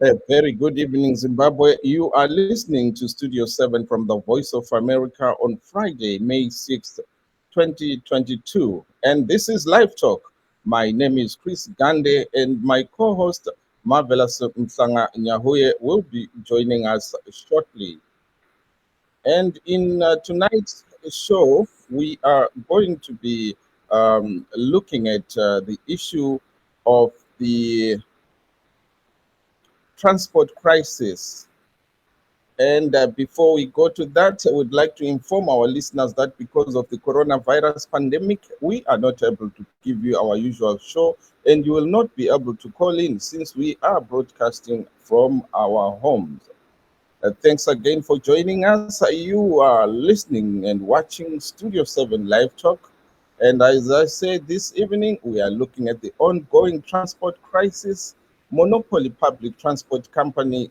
A very good evening, Zimbabwe. You are listening to Studio 7 from the Voice of America on Friday, May 6th, 2022. And this is Live Talk. My name is Chris Gande, and my co host, Marvelous Msanga Nyahuye, will be joining us shortly. And in tonight's show, we are going to be looking at the issue of the transport crisis. And before we go to that, I would like to inform our listeners that because of the coronavirus pandemic, we are not able to give you our usual show, and you will not be able to call in since we are broadcasting from our homes. Thanks again for joining us. You are listening and watching Studio 7 Live Talk. And as I said this evening, we are looking at the ongoing transport crisis. Monopoly Public Transport Company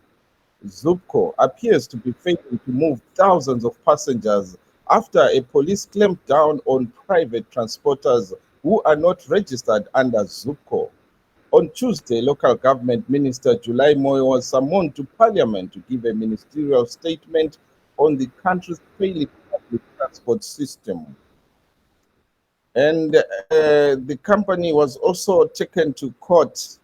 Zupco appears to be failing to move thousands of passengers after a police clamped down on private transporters who are not registered under Zupco. On Tuesday, local government minister July Moyo was summoned to parliament to give a ministerial statement on the country's failing public transport system. And the company was also taken to court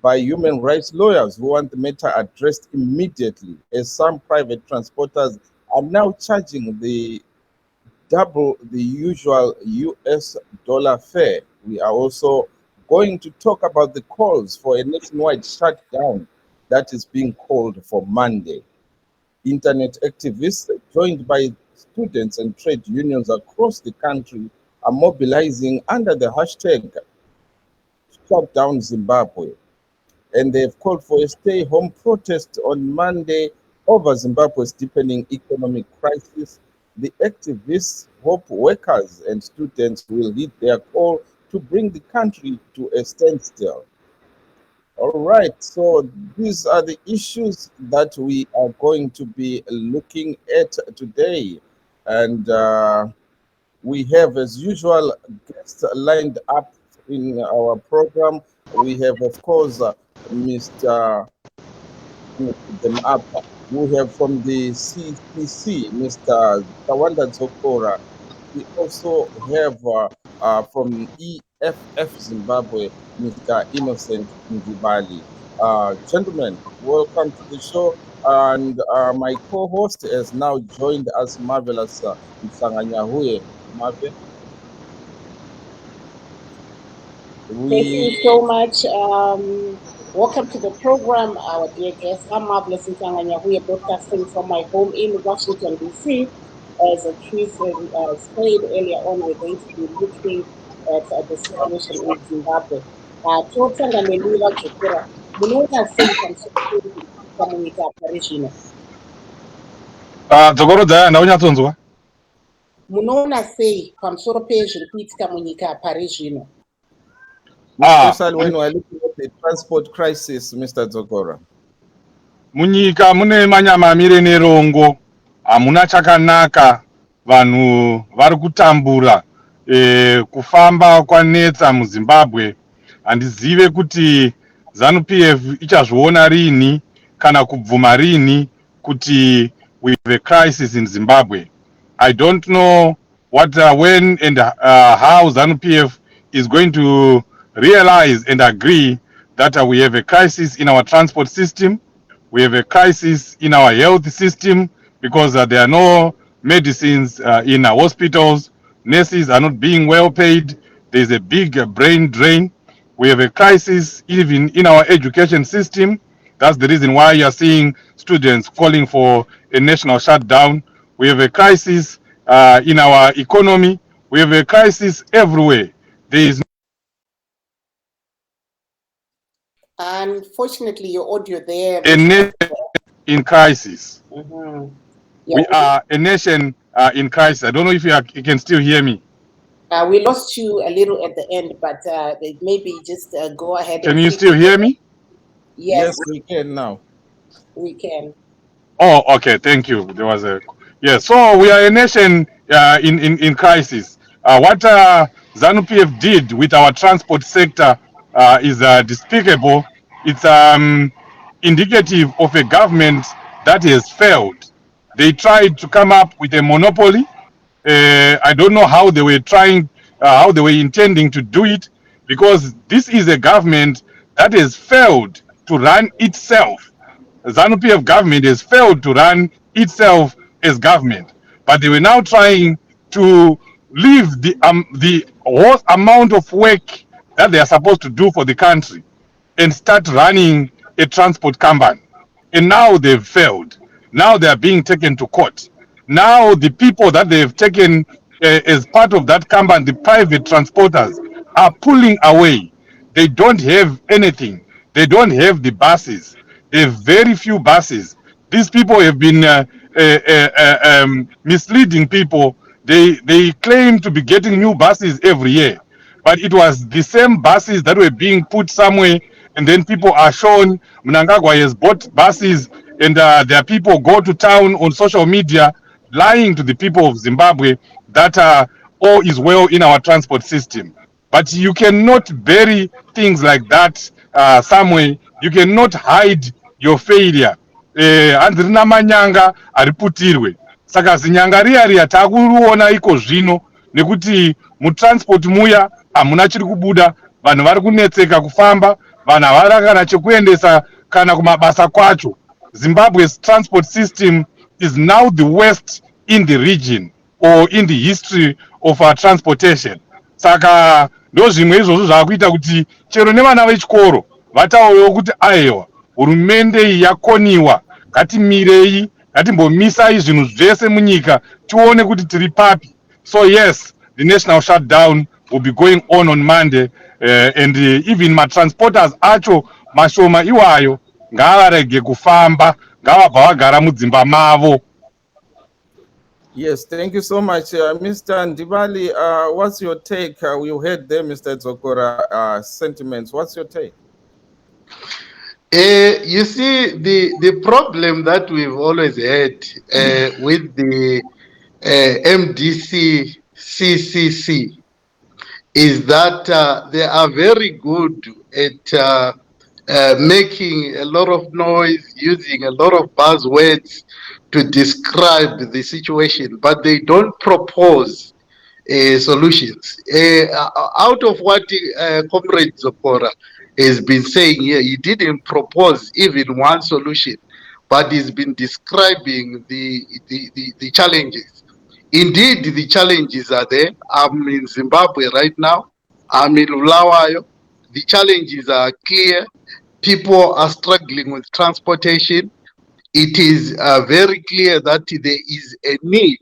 by human rights lawyers who want the matter addressed immediately, as some private transporters are now charging the double the usual US dollar fare. We are also going to talk about the calls for a nationwide shutdown that is being called for Monday. Internet activists, joined by students and trade unions across the country, are mobilizing under the hashtag Shutdown Zimbabwe, and they've called for a stay-home protest on Monday over Zimbabwe's deepening economic crisis. The activists hope workers and students will heed their call to bring the country to a standstill. All right, so these are the issues that we are going to be looking at today. And we have, as usual, guests lined up in our program. We have, of course, Mr. them up. We have from the CCC, Mr. Tawanda Zokora. We also have from EFF Zimbabwe, Mr. Innocent Ndibali. Gentlemen, welcome to the show. And my co-host has now joined us, Marvelous Msanganyahuye. Marvel. Thank you so much. Welcome to the program, our dear guests. I'm Marvelous Ntanganya. We are broadcasting from my home in Washington, D.C. As Chris said earlier on, we're going to be looking at the situation in Zimbabwe. Totanganelira Chokora, munoona sei pamusoro munyika pari zvino? Dzokoro dzaya ndaunyatsonzwa. Munoona sei pamusoro pezviri kuitika munyika pari zvino? Especially when we're looking at the transport crisis, Mr. Zokora. Munyika mune manyama amire nerongo, hamuna chakanaka, vanhu vari kutambura, kufamba kwanetsa muZimbabwe. Handizive kuti ZANU-PF ichazviona rini kana kubvuma rini kuti we have a crisis in Zimbabwe. I don't know what, when and how ZANU-PF is going to realize and agree that we have a crisis in our transport system. We have a crisis in our health system because there are no medicines in our hospitals. Nurses are not being well paid. There's a big brain drain. We have a crisis even in our education system. That's the reason why you are seeing students calling for a national shutdown. We have a crisis in our economy. We have a crisis everywhere. There is Unfortunately, your audio there. a nation in crisis. Mm-hmm. We are a nation in crisis. I don't know if you can still hear me. We lost you a little at the end, but maybe just go ahead. Can you still hear me? Yes, we can now. We can. Oh, okay. Thank you. There was a So we are a nation in crisis. What ZANU-PF did with our transport sector is despicable. It's indicative of a government that has failed. They tried to come up with a monopoly. I don't know how they were trying, how they were intending to do it, because this is a government that has failed to run itself. The ZANU-PF government has failed to run itself as government, but they were now trying to leave the whole amount of work that they are supposed to do for the country and start running a transport company. And now they've failed. Now they are being taken to court. Now the people that they've taken as part of that company, the private transporters, are pulling away. They don't have anything. They don't have the buses. They have very few buses. These people have been misleading people. They claim to be getting new buses every year, but it was the same buses that were being put somewhere, and then people are shown Mnangagwa has bought buses, and their people go to town on social media lying to the people of Zimbabwe that all is well in our transport system. But you cannot bury things like that somewhere. You cannot hide your failure. Handirina manyanga ariputirwe. Saka zinyanga riya riya takuruona iko zvino nekuti mutransport muya hamuna chiri kubuda, vanhu vari kunetseka kufamba, vanhu havana kana chekuendesa kana kumabasa kwacho. Zimbabwe's transport system is now the worst in the region or in the history of our transportation. Saka ndozvimwe izvozvo zvakuita kuti chero nevana vechikoro vataurewo kuti aiwa, hurumende iyi yakoniwa, ngatimirei, ngatimbomisai zvinhu zvese munyika tione kuti tiri papi. So yes, the national shutdown will be going on Monday, and even matransporters acho mashoma iwayo ngavarege kufamba, ngavabva vagara mudzimba mavo. Yes, thank you so much, Mr. Ndibali. What's your take? We heard there, Mr. Dzokora, sentiments. What's your take? You see, the problem that we've always had with the MDC CCC is that they are very good at making a lot of noise, using a lot of buzzwords to describe the situation, but they don't propose solutions. Out of what Comrade Zokora has been saying here, he didn't propose even one solution, but he's been describing the challenges. Indeed, the challenges are there. I'm in Zimbabwe right now. I'm in Bulawayo. The challenges are clear. People are struggling with transportation. It is very clear that there is a need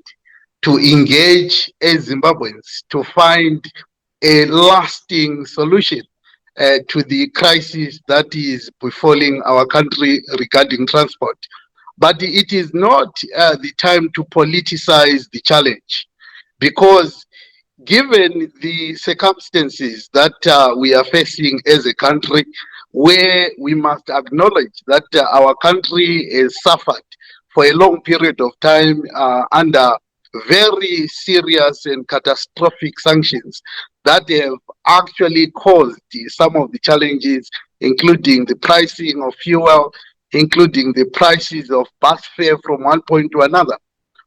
to engage as Zimbabweans to find a lasting solution to the crisis that is befalling our country regarding transport. But it is not the time to politicize the challenge, because given the circumstances that we are facing as a country, where we must acknowledge that our country has suffered for a long period of time under very serious and catastrophic sanctions that have actually caused some of the challenges, including the pricing of fuel, including the prices of bus fare from one point to another.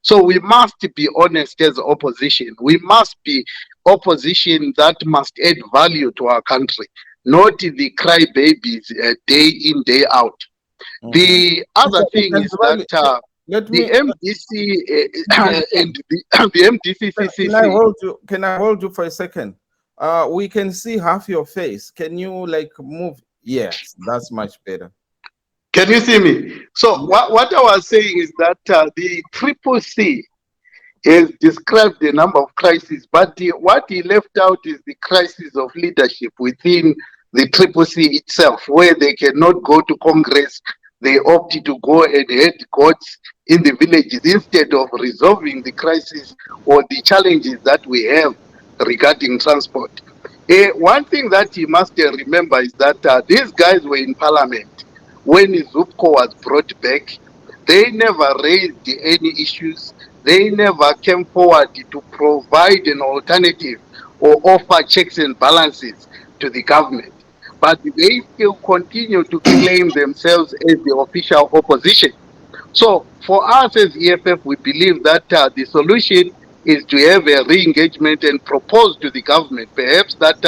So we must be honest as opposition. We must be opposition that must add value to our country, not the crybabies day in, day out. The other thing is that the MDC and the MDCCC. Can I hold you for a second? We can see half your face. Can you move? Yes, that's much better. Can you see me? So what I was saying is that the Triple C has described a number of crises, but what he left out is the crisis of leadership within the Triple C itself, where they cannot go to Congress. They opt to go and head courts in the villages instead of resolving the crisis or the challenges that we have regarding transport. One thing that you must remember is that these guys were in parliament when Zupco was brought back. They never raised any issues. They never came forward to provide an alternative or offer checks and balances to the government. but they still continue to claim themselves as the official opposition. So for us as EFF, we believe that the solution is to have a re-engagement and propose to the government, perhaps that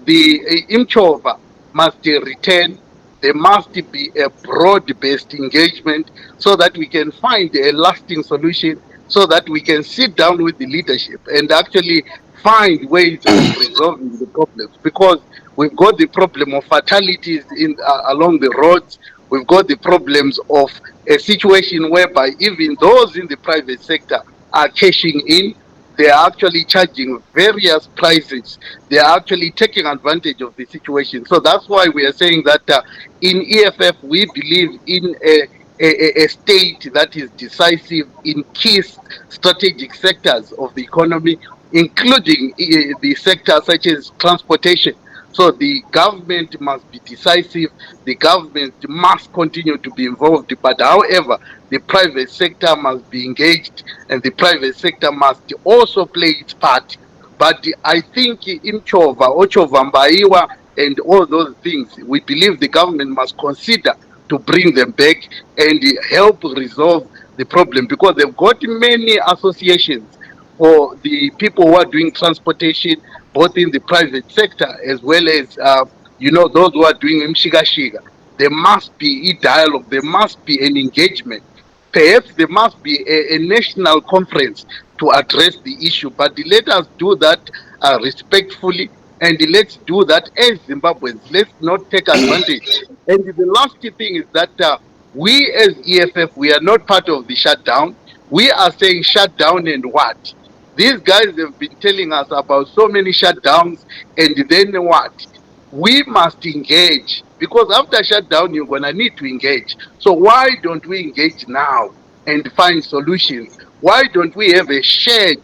the Imchova must return. There must be a broad-based engagement so that we can find a lasting solution, so that we can sit down with the leadership and actually find ways of resolving the problems. Because we've got the problem of fatalities in along the roads. We've got the problems of a situation whereby even those in the private sector are cashing in. They are actually charging various prices. They are actually taking advantage of the situation. So that's why we are saying that in EFF, we believe in a state that is decisive in key strategic sectors of the economy, including the sectors such as transportation. So the government must be decisive. The government must continue to be involved. But however, the private sector must be engaged and the private sector must also play its part. But I think Imchova, Ochovambaiwa, and all those things, we believe the government must consider to bring them back and help resolve the problem, because they've got many associations for the people who are doing transportation, both in the private sector as well as those who are doing mshigashiga. There must be a dialogue. There must be an engagement. Perhaps there must be a national conference to address the issue. But let us do that respectfully, and let's do that as Zimbabweans. Let's not take advantage. And the last thing is that we as EFF, we are not part of the shutdown. We are saying shut down and what? These guys have been telling us about so many shutdowns, and then what? We must engage, because after shutdown, you're going to need to engage. So why don't we engage now and find solutions? Why don't we have a shared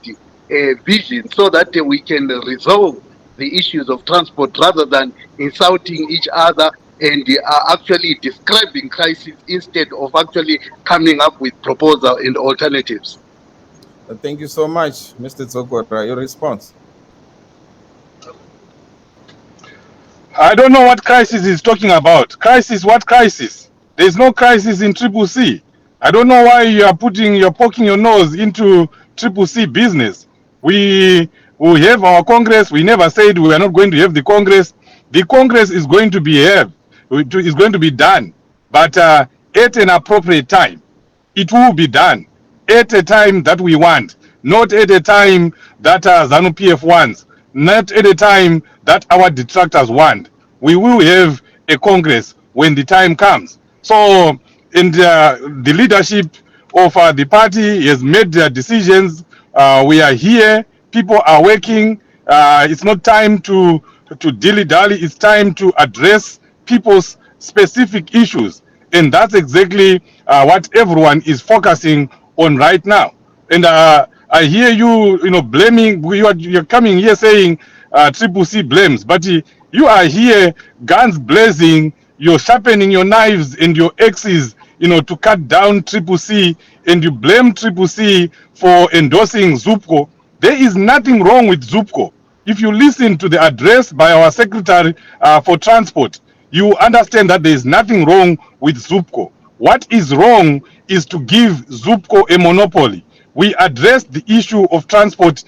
vision so that we can resolve the issues of transport rather than insulting each other and actually describing crisis instead of actually coming up with proposals and alternatives? Thank you so much, Mr. Tsokora. Your response? I don't know what crisis he's talking about. Crisis? What crisis? There's no crisis in Triple C. I don't know why you're poking your nose into Triple C business. We have our Congress. We never said we are not going to have the Congress. The Congress is going to be have, is going to be done, but at an appropriate time. It will be done at a time that we want, not at a time that ZANU PF wants, not at a time that our detractors want. We will have a Congress when the time comes. So, and the leadership of the party has made their decisions. We are here. People are working. It's not time to dilly-dally. It's time to address people's specific issues, and that's exactly what everyone is focusing on right now. And I hear you, blaming. You're coming here saying Triple C blames, but you are here, guns blazing. You're sharpening your knives and your axes, to cut down Triple C, and you blame Triple C for endorsing Zupko. There is nothing wrong with Zupko. If you listen to the address by our Secretary for Transport, you understand that there is nothing wrong with Zupco. What is wrong is to give Zupco a monopoly. We addressed the issue of transport,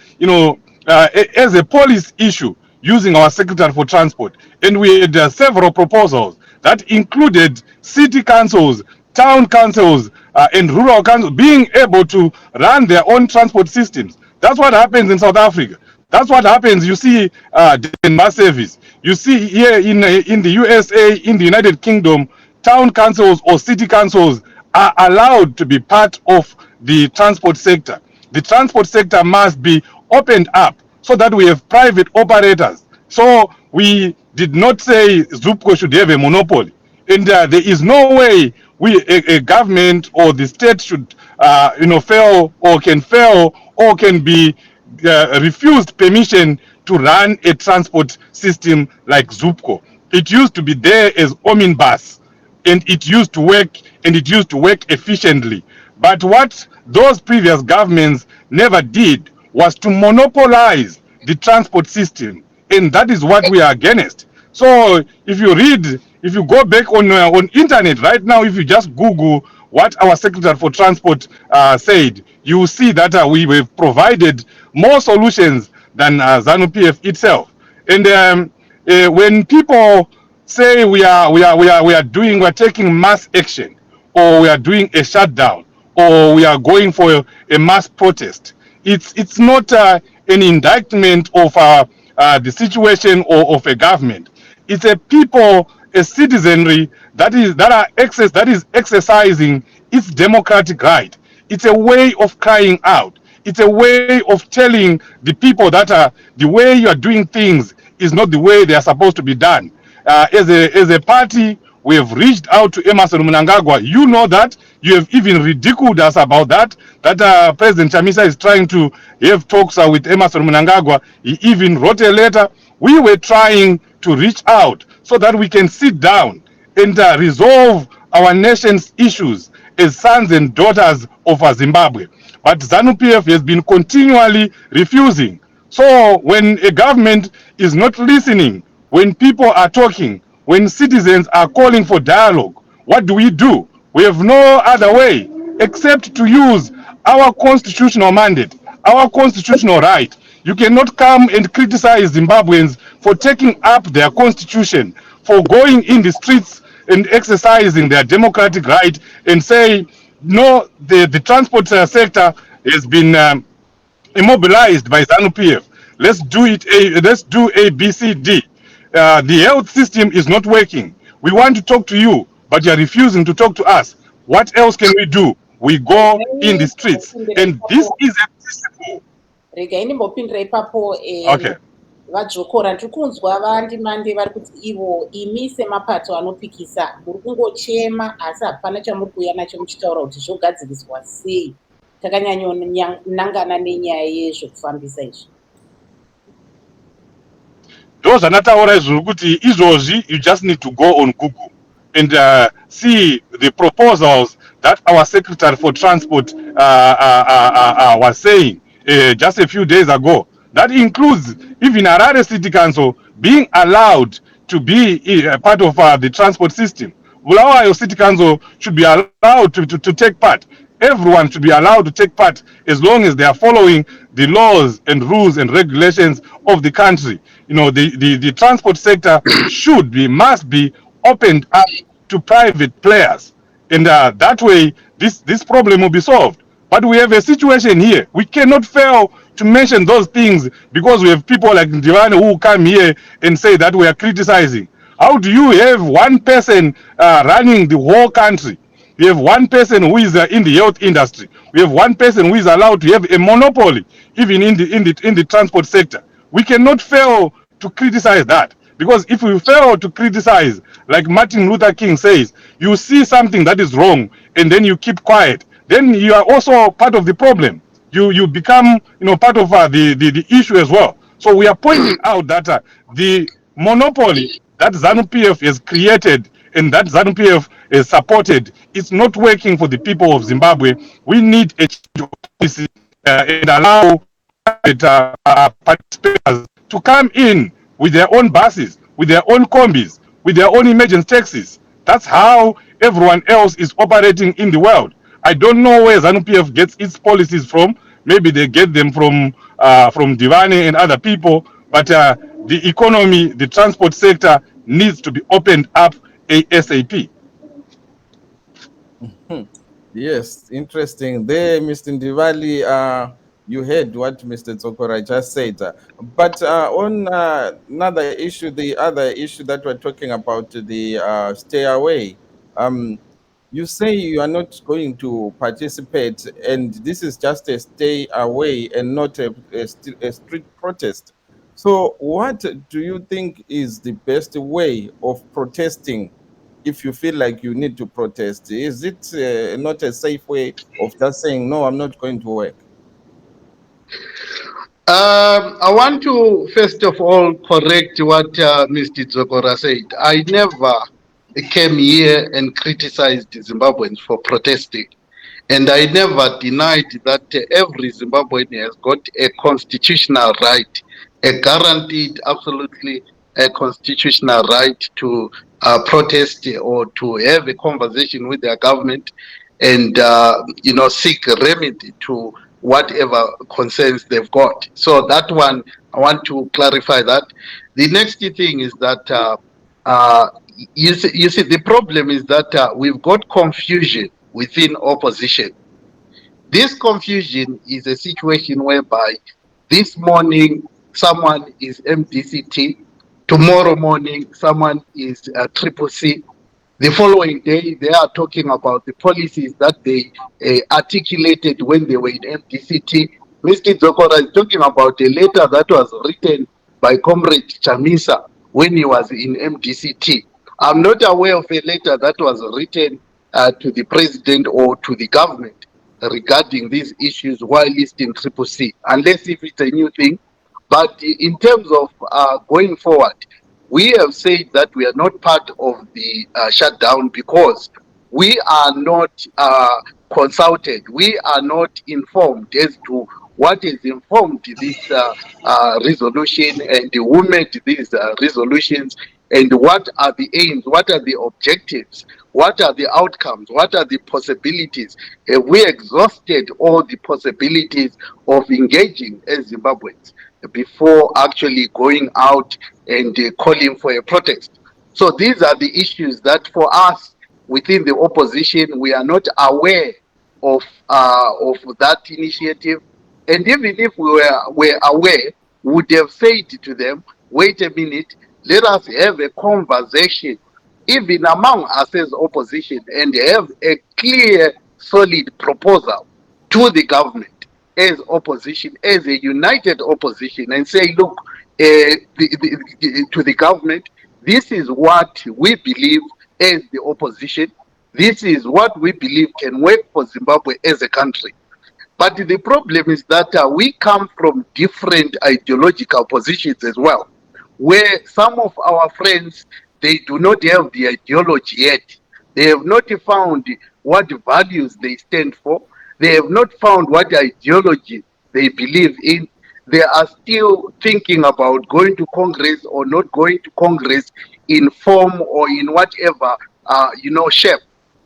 as a policy issue using our Secretary for Transport. And we had several proposals that included city councils, town councils, and rural councils being able to run their own transport systems. That's what happens in South Africa. That's what happens. You see bus service. You see here in the USA, in the United Kingdom, town councils or city councils are allowed to be part of the transport sector. The transport sector must be opened up so that we have private operators. So we did not say Zupco should have a monopoly. And there is no way a government or the state should, fail or can be refused permission to run a transport system like Zupco. It used to be there as Ominbus, and it used to work, and it used to work efficiently. But what those previous governments never did was to monopolize the transport system, and that is what we are against. So if you go back on internet right now, if you just Google what our Secretary for Transport said, you will see that we have provided more solutions than ZANU-PF itself. And when people say we are taking mass action, or we are doing a shutdown, or we are going for a mass protest, it's not an indictment of the situation or of a government. It's a people, a citizenry that is exercising its democratic right. It's a way of crying out. It's a way of telling the people that the way you are doing things is not the way they are supposed to be done. As a party, we have reached out to Emerson Mnangagwa. You know that. You have even ridiculed us about that. That President Chamisa is trying to have talks with Emerson Mnangagwa. He even wrote a letter. We were trying to reach out so that we can sit down and resolve our nation's issues as sons and daughters of Zimbabwe. But ZANU-PF has been continually refusing. So when a government is not listening, when people are talking, when citizens are calling for dialogue, what do? We have no other way except to use our constitutional mandate, our constitutional right. You cannot come and criticize Zimbabweans for taking up their constitution, for going in the streets and exercising their democratic right, and say, no, the transport sector has been immobilized by ZANU-PF. Let's do A, B, C, D. The health system is not working. We want to talk to you, but you are refusing to talk to us. What else can we do? We go in the streets. And this is a principle. regai ndimbopindira ipapo Okay. vadzvokora ndiri kunzwa vandimande vari kuti ivo imi semapato anopikisa muri kungochema asi hapana chamuri kuuya nacho muchitaura kuti zvogadziriswa sei. Takanyanyonangana nenyaya yezvokufambisa izvi. Those are not our izvozvi, you just need to go on Google and see the proposals that our Secretary for Transport was saying just a few days ago. That includes even Harare City Council being allowed to be a part of the transport system. Bulawayo City Council should be allowed to take part. Everyone should be allowed to take part as long as they are following the laws and rules and regulations of the country. You know, the transport sector must be opened up to private players. And that way, this problem will be solved. But we have a situation here. We cannot fail to mention those things because we have people like Ndivane who come here and say that we are criticizing. How do you have one person running the whole country? We have one person who is in the health industry. We have one person who is allowed to have a monopoly, even in the transport sector. We cannot fail to criticize that, because if we fail to criticize, like Martin Luther King says, you see something that is wrong and then you keep quiet, then you are also part of the problem. You become part of the issue as well. So we are pointing out that the monopoly that ZANU-PF has created and that ZANU-PF is supported, it's not working for the people of Zimbabwe. We need a change of policy and allow participators to come in with their own buses, with their own combis, with their own emergency taxis. That's how everyone else is operating in the world. I don't know where ZANU-PF gets its policies from. Maybe they get them from Divane and other people, but the economy, the transport sector needs to be opened up ASAP. Yes, interesting. There, Mr. Ndivali, you heard what Mr. Tsokora just said. But on another issue, the other issue that we're talking about, the stay away, you say you are not going to participate, and this is just a stay away and not a street protest. So what do you think is the best way of protesting if you feel like you need to protest? Is it not a safe way of just saying, no, I'm not going to work? I want to first of all correct what Mr. Zokora said. I never came here and criticized Zimbabweans for protesting. And I never denied that every Zimbabwean has got a constitutional right, a guaranteed absolutely a constitutional right to protest or to have a conversation with their government and seek a remedy to whatever concerns they've got. So that one, I want to clarify that. The next thing is that you see, the problem is that we've got confusion within opposition. This confusion is a situation whereby this morning someone is MDCT, tomorrow morning someone is Triple C. The following day, they are talking about the policies that they articulated when they were in MDCT. Mr. Zokora is talking about a letter that was written by Comrade Chamisa when he was in MDCT. I'm not aware of a letter that was written to the president or to the government regarding these issues while listing Triple C, unless if it's a new thing. But in terms of going forward, we have said that we are not part of the shutdown because we are not consulted, we are not informed as to what is informed this resolution and who made these resolutions and what are the aims, what are the objectives, what are the outcomes, what are the possibilities. We exhausted all the possibilities of engaging as Zimbabweans before actually going out and calling for a protest. So these are the issues that for us within the opposition, we are not aware of that initiative. And even if were aware, we would have said to them, wait a minute, let us have a conversation, even among us as opposition, and have a clear, solid proposal to the government as opposition, as a united opposition, and say, look, to the government, this is what we believe as the opposition. This is what we believe can work for Zimbabwe as a country. But the problem is that we come from different ideological positions as well, where some of our friends, they do not have the ideology yet. They have not found what values they stand for. They have not found what ideology they believe in. They are still thinking about going to Congress or not going to Congress in form or in whatever, shape.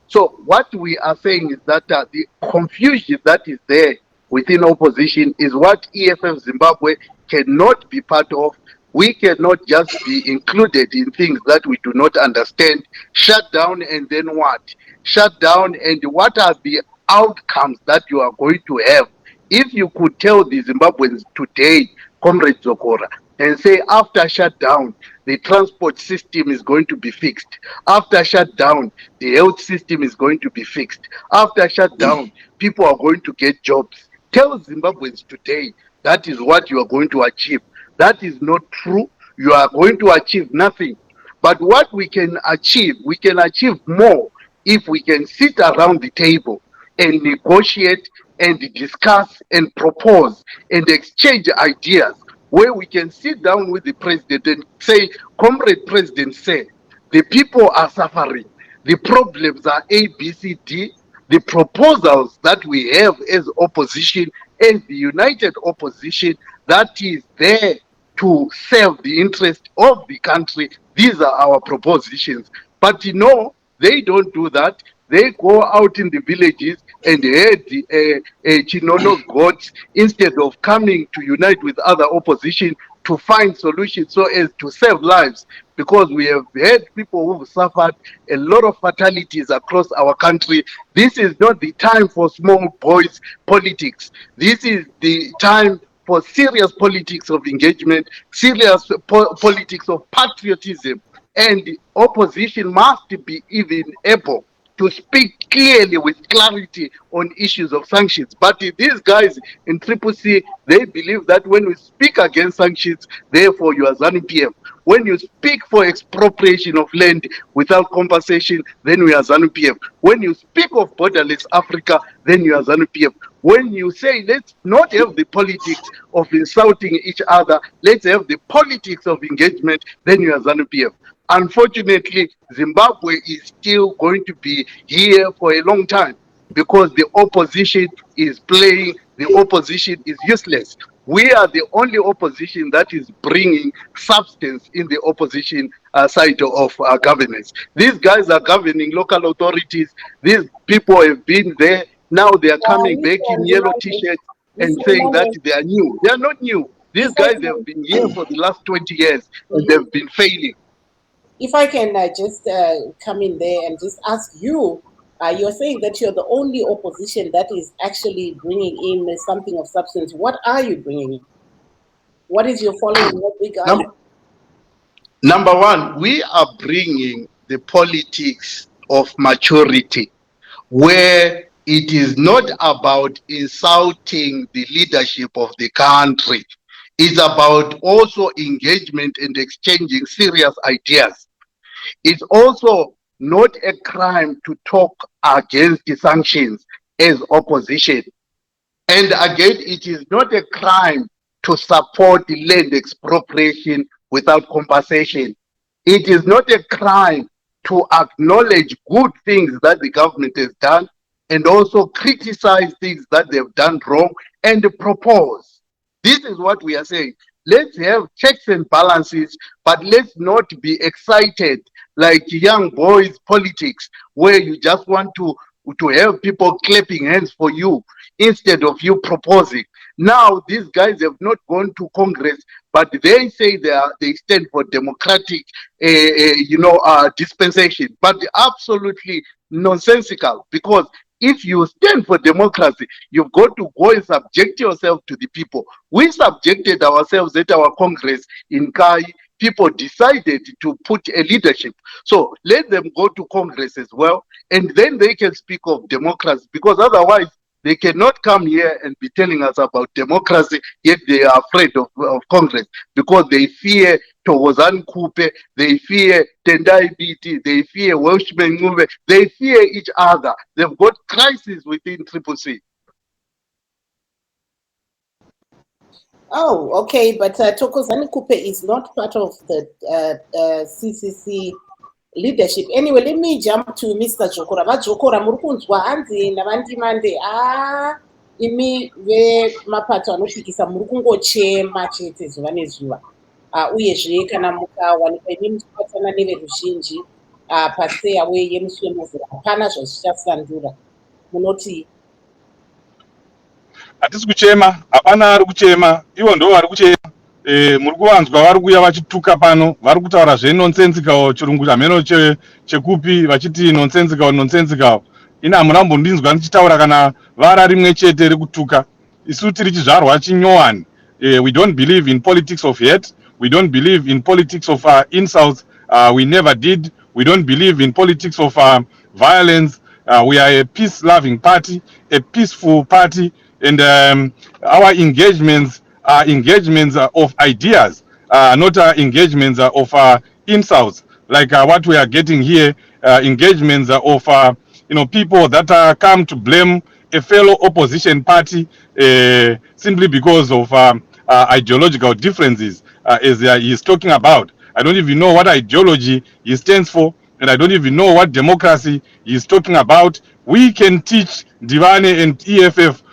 So what we are saying is that the confusion that is there within opposition is what EFF Zimbabwe cannot be part of. We cannot just be included in things that we do not understand. Shut down and then what? Shut down and what are the outcomes that you are going to have? If you could tell the Zimbabweans today, Comrade Zokora, and say after shutdown, the transport system is going to be fixed. After shutdown, the health system is going to be fixed. After shutdown, people are going to get jobs. Tell Zimbabweans today that is what you are going to achieve. That is not true. You are going to achieve nothing. But what we can achieve more if we can sit around the table and negotiate and discuss and propose and exchange ideas, where we can sit down with the president and say, Comrade President said, the people are suffering. The problems are A, B, C, D. The proposals that we have as opposition, as the united opposition that is there to serve the interest of the country, these are our propositions. But they don't do that. They go out in the villages and head Chinono goats instead of coming to unite with other opposition to find solutions so as to save lives, because we have had people who've suffered a lot of fatalities across our country. This is not the time for small boys politics. This is the time for serious politics of engagement, serious politics of patriotism, and the opposition must be even able to speak clearly with clarity on issues of sanctions. But these guys in Triple C, they believe that when we speak against sanctions, therefore you are ZANU-PF. When you speak for expropriation of land without compensation, then we are ZANU-PF. When you speak of borderless Africa, then you are ZANU-PF. When you say let's not have the politics of insulting each other, let's have the politics of engagement, then you are ZANU-PF. Unfortunately, Zimbabwe is still going to be here for a long time because the opposition is playing, the opposition is useless. We are the only opposition that is bringing substance in the opposition side of governance. These guys are governing local authorities. These people have been there. Now they are coming back in yellow t-shirts and Mr. saying that Ndimande, they are new. They are not new. These if I guys have can, been here for the last 20 years and Mhm. they've been failing. If I can just come in there and just ask you, you're saying that you're the only opposition that is actually bringing in something of substance. What are you bringing in? What is your following? What big are you? Num- Number one, we are bringing the politics of maturity, where it is not about insulting the leadership of the country. It's about also engagement and exchanging serious ideas. It's also not a crime to talk against the sanctions as opposition. And again, it is not a crime to support the land expropriation without compensation. It is not a crime to acknowledge good things that the government has done and also criticize things that they've done wrong and propose. This is what we are saying. Let's have checks and balances, but let's not be excited like young boys politics, where you just want to have people clapping hands for you instead of you proposing. Now these guys have not gone to Congress, but they say they stand for democratic, dispensation. But absolutely nonsensical, because if you stand for democracy, you've got to go and subject yourself to the people. We subjected ourselves at our Congress in Kai. People decided to put a leadership. So let them go to Congress as well, and then they can speak of democracy, because otherwise they cannot come here and be telling us about democracy, yet they are afraid of Congress because they fear Thokozani Kupe, they fear Tendai Biti, they fear Welshman Move, they fear each other. They've got crisis within Triple C. Oh, okay, but Thokozani Kupe is not part of the CCC leadership. Anyway, let me jump to Mr. Jokora. Jokora murukunzwa hanzi navandimande. Imi vemapato anopikisa muri kungochema chete zuva nezuva. Uyezve kana mukawanikwa imi muchibatana neveruzhinji paseya weye yemusi wemazera hapana zvazvichasandura. Munoti hatisi kuchema, hapana ari kuchema, ivo ndo vari kuchema. Muri kuvanzwa vari kuuya vachituka pano, vari kutaura zvenonsensikawo, chirungu chamheno chekupi, vachiti nonsensikawo. Ini hamuna kumbondinzwa ndichitaura kana vara rimwe chete rekutuka. Isu tiri chizvarwa chinyowani. We don't believe in politics of hate. We don't believe in politics of insults. We never did. We don't believe in politics of violence. We are a peace-loving party, a peaceful party, and our engagements are engagements of ideas, not engagements of insults, like what we are getting here, engagements of people that come to blame a fellow opposition party simply because of ideological differences, as he is talking about. I don't even know what ideology he stands for, and I don't even know what democracy he is talking about. We can teach Divane and EFF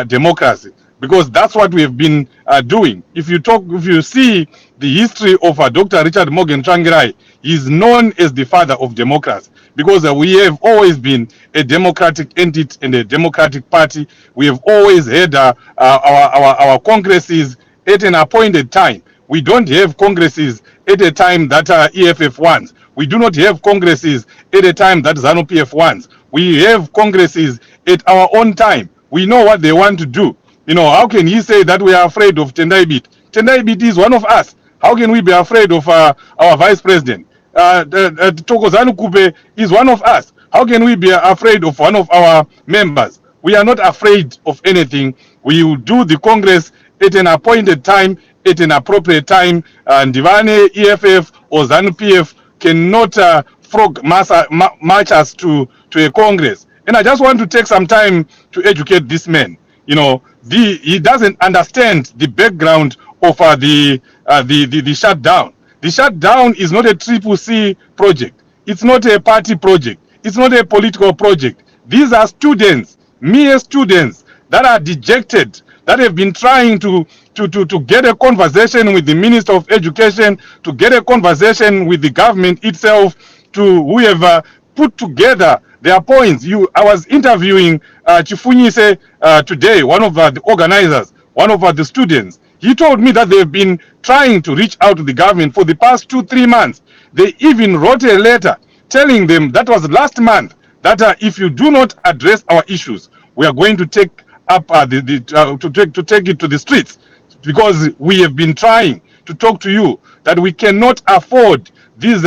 democracy, because that's what we have been doing. If you see the history of Dr. Richard Morgan Tsvangirai, he is known as the father of democracy, because we have always been a democratic entity and a democratic party. We have always had our congresses at an appointed time. We don't have congresses at a time that EFF wants. We do not have congresses at a time that ZANU-PF wants. We have congresses at our own time. We know what they want to do. How can he say that we are afraid of Tendai Biti? Tendai Biti is one of us. How can we be afraid of our vice president? Thokozani Kupe is one of us. How can we be afraid of one of our members? We are not afraid of anything. We will do the Congress at an appointed time, at an appropriate time. Ndivane, EFF, or ZANU-PF cannot frog marchers to a Congress. And I just want to take some time to educate this man. He doesn't understand the background of the shutdown. The shutdown is not a triple C project. It's not a party project. It's not a political project. These are students, mere students, that are dejected, that have been trying to to get a conversation with the Minister of Education, to get a conversation with the government itself, to whoever put together their points. I was interviewing Chifunyise today, one of the organizers, one of the students. He told me that they've been trying to reach out to the government for the past 2-3 months. They even wrote a letter telling them, that was last month, that if you do not address our issues, we are going to take up to take it to the streets, because we have been trying to talk to you that we cannot afford these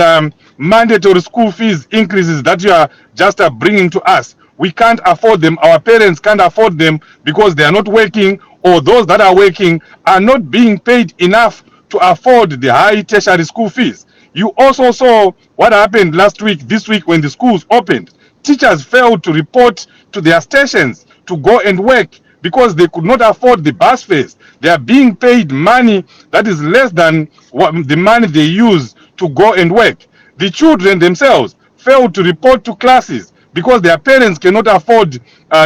mandatory school fees increases that you are just bringing to us. We can't afford them. Our parents can't afford them because they are not working, or those that are working are not being paid enough to afford the high tertiary school fees. You also saw what happened last week, this week, when the schools opened. Teachers failed to report to their stations to go and work because they could not afford the bus fares. They are being paid money that is less than what the money they use to go and work. The children themselves failed to report to classes because their parents cannot afford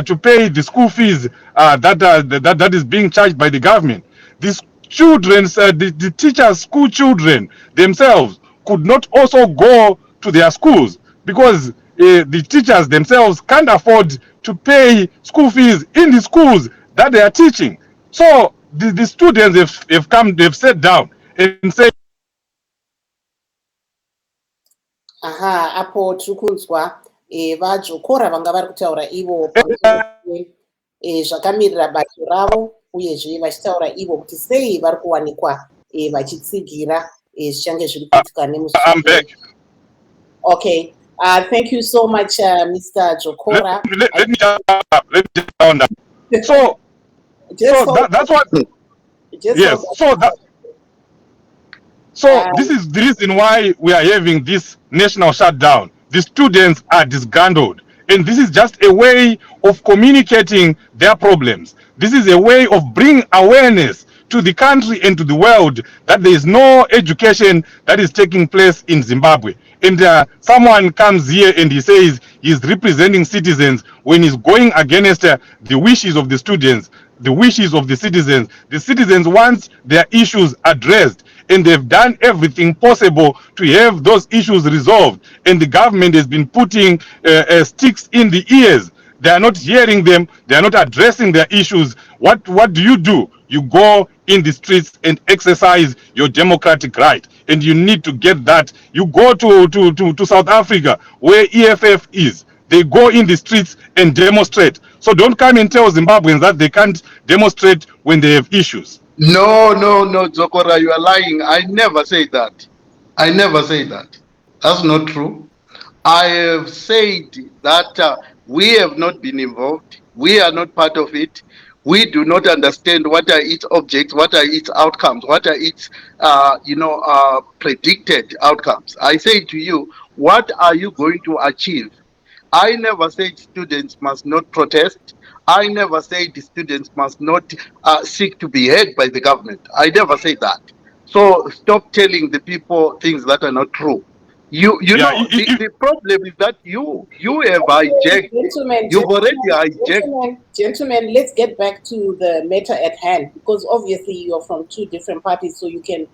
to pay the school fees that is being charged by the government. These children, the teachers' school children themselves could not also go to their schools because the teachers themselves can't afford to pay school fees in the schools that they are teaching. So the students they've sat down and said, aha, apo tiri kunzwa vadzvokora vanga vari kutaura ivo pamusoro zvakamirira bato ravo, uyezve vachitaura ivo kuti sei vari kuwanikwa vachitsigira zvichange zviri kuitika nemusi. I'm back. Okay, thank you so much, Mr. Jokora. Let me just round up. So that's what. Yes. So this is the reason why we are having this national shutdown. The students are disgruntled, and this is just a way of communicating their problems. This is a way of bringing awareness to the country and to the world that there is no education that is taking place in Zimbabwe. And someone comes here and he says he's representing citizens when he's going against the wishes of the students, the wishes of the citizens. The citizens want their issues addressed, and they've done everything possible to have those issues resolved. And the government has been putting sticks in the ears. They are not hearing them. They are not addressing their issues. What do? You go in the streets and exercise your democratic right. And you need to get that. You go to South Africa, where EFF is. They go in the streets and demonstrate. So don't come and tell Zimbabweans that they can't demonstrate when they have issues. No, Zokora, you are lying. I never say that. That's not true. I have said that we have not been involved. We are not part of it. We do not understand what are its objects, what are its outcomes, what are its, predicted outcomes. I say to you, what are you going to achieve? I never said students must not protest. I never said the students must not seek to be heard by the government. I never said that. So stop telling the people things that are not true. The problem is that you have hijacked. You've already hijacked. Gentlemen, let's get back to the matter at hand, because obviously you're from two different parties, so you can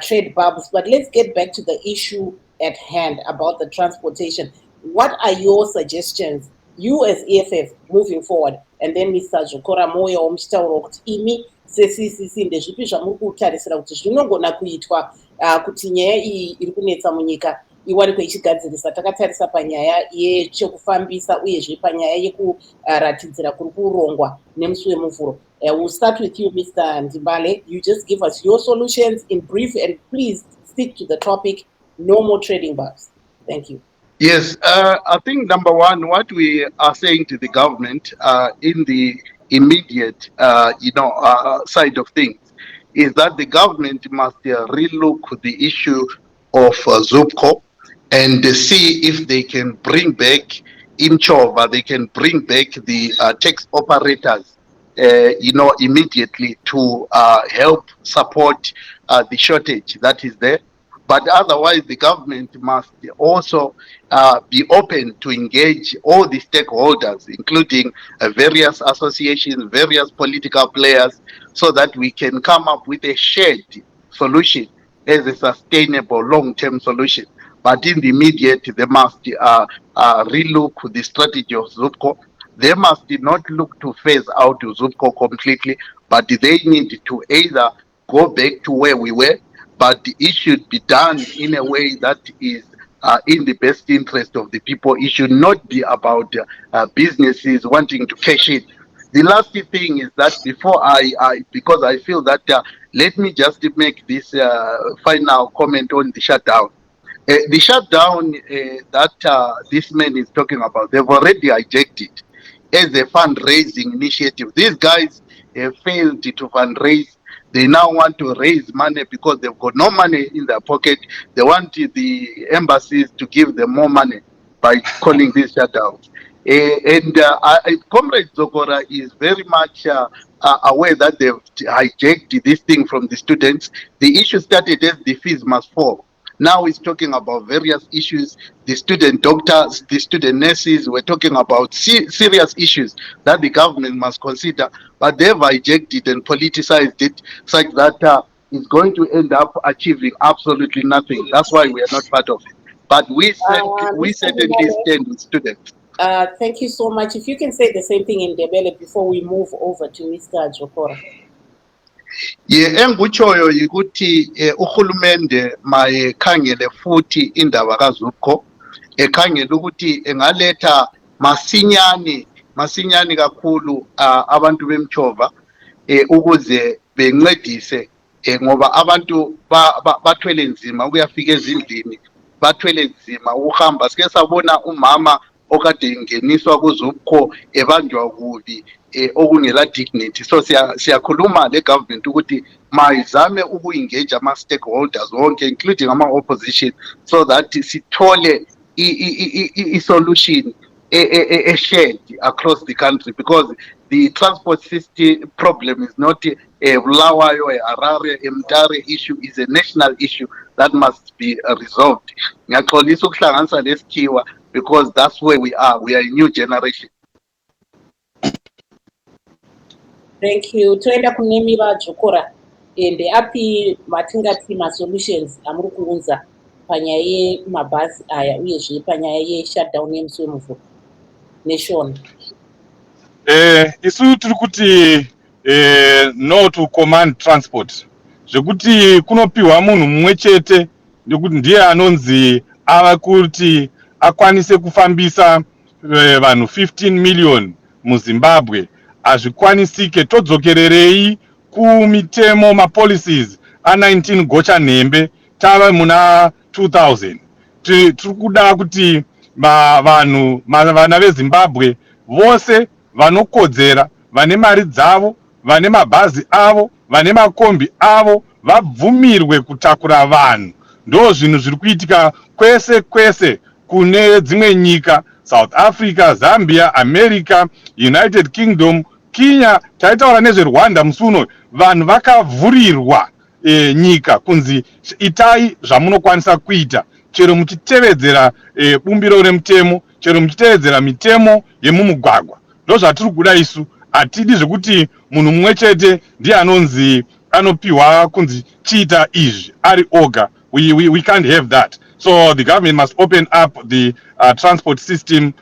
trade bubbles. But let's get back to the issue at hand about the transportation. What are your suggestions, you as EFF, moving forward? And then Mr. Jokora Moyo muchitaura kuti imi seCCC ndezvipi zvamuri kutarisira kuti zvinogona kuitwa kuti nyaya iyi iri kunetsa munyika iwanikwe ichigadzirisa. Takatarisa panyaya yechekufambisa uyezve panyaya yekuratidzira kuri kurongwa nemusi wemuvhuro. We'll start with you, Mr. Ndimbale. You just give us your solutions in brief, and please stick to the topic. No more trading bars. Thank you. Yes, I think number one, what we are saying to the government in the immediate, side of things, is that the government must relook the issue of Zupco and see if they can bring back in Chova, they can bring back the tax operators, immediately to help support the shortage that is there. But otherwise, the government must also be open to engage all the stakeholders, including various associations, various political players, so that we can come up with a shared solution as a sustainable long-term solution. But in the immediate, they must relook the strategy of ZUPCO. They must not look to phase out ZUPCO completely, but they need to either go back to where we were, but it should be done in a way that is in the best interest of the people. It should not be about businesses wanting to cash in. The last thing is that before because I feel that let me just make this final comment on the shutdown. The shutdown that this man is talking about, they've already hijacked it as a fundraising initiative. These guys failed to fundraise. They now want to raise money because they've got no money in their pocket. They want the embassies to give them more money by calling these shutdowns. Comrade Zokora is very much aware that they've hijacked this thing from the students. The issue started as the fees must fall. Now he's talking about various issues. The student doctors, the student nurses, we're talking about serious issues that the government must consider, but they've hijacked it and politicized it such that it's going to end up achieving absolutely nothing. That's why we are not part of it. But we Mr. certainly Ndebele, stand with students. thank you so much. If you can say the same thing in Ndebele before we move over to Mr. Jokora. Engutshoyo yikuthi uhulumende mayekhangele futhi indaba kaZUPCO, ekhangela ukuthi engaletha masinyane kakhulu abantu bemchova ukuze bencedise ngoba abantu bathwele nzima ukuyafika ezindlini, bathwele nzima ukuhamba. Sike sabona umama okade ingeniswa kuZUPCO ebanjwa kubi okungela dignity. So siyakhuluma le government ukuthi mayizame uku-engage ama-stakeholders wonke including ama-opposition so that sithole i-solution shared across the country, because the transport system problem is not a Bulawayo, a Harare, a Mtare issue, is a national issue that must be resolved. Ngiyaxolisa ukuhlanganisa lesikhiwa because that's where we are. We are a new generation. Thank you. Toenda kunemi vaJokora ende api matingati ma-solutions amuri kuunza panyaya yemabhazi aya uyezve panyaya ye-shutdown yemusuwo neshona. Isu tiri kuti no to command transport, zvekuti kunopiwa munhu mumwe chete ndekuti ndiye anonzi ava kuti akwanise kufambisa vanhu 15 million muZimbabwe hazvikwanisike. Todzokererei kumitemo mapolicies a19 gocha nhembe tava muna 2000. Tiri kuda kuti vanhu vana veZimbabwe vose vanokodzera, vane mari dzavo, vane mabhazi avo, vane makombi avo vabvumirwe kutakura vanhu. Ndo zvinhu zviri kuitika kwese kwese kune dzimwe nyika, South Africa, Zambia, America, United Kingdom, Kenya. Taitaura nezveRwanda musi uno, vanhu vakavhurirwa nyika kunzi itai zvamunokwanisa kuita chero muchitevedzera bumbiro remutemo, chero muchitevedzera mitemo yemumugwagwa. Ndo zvatiri kuda isu. Hatidi zvekuti munhu mumwe chete ndiye anonzi anopiwa kunzi chiita izvi ari oga. We can't have that. So the government must open up the transport system,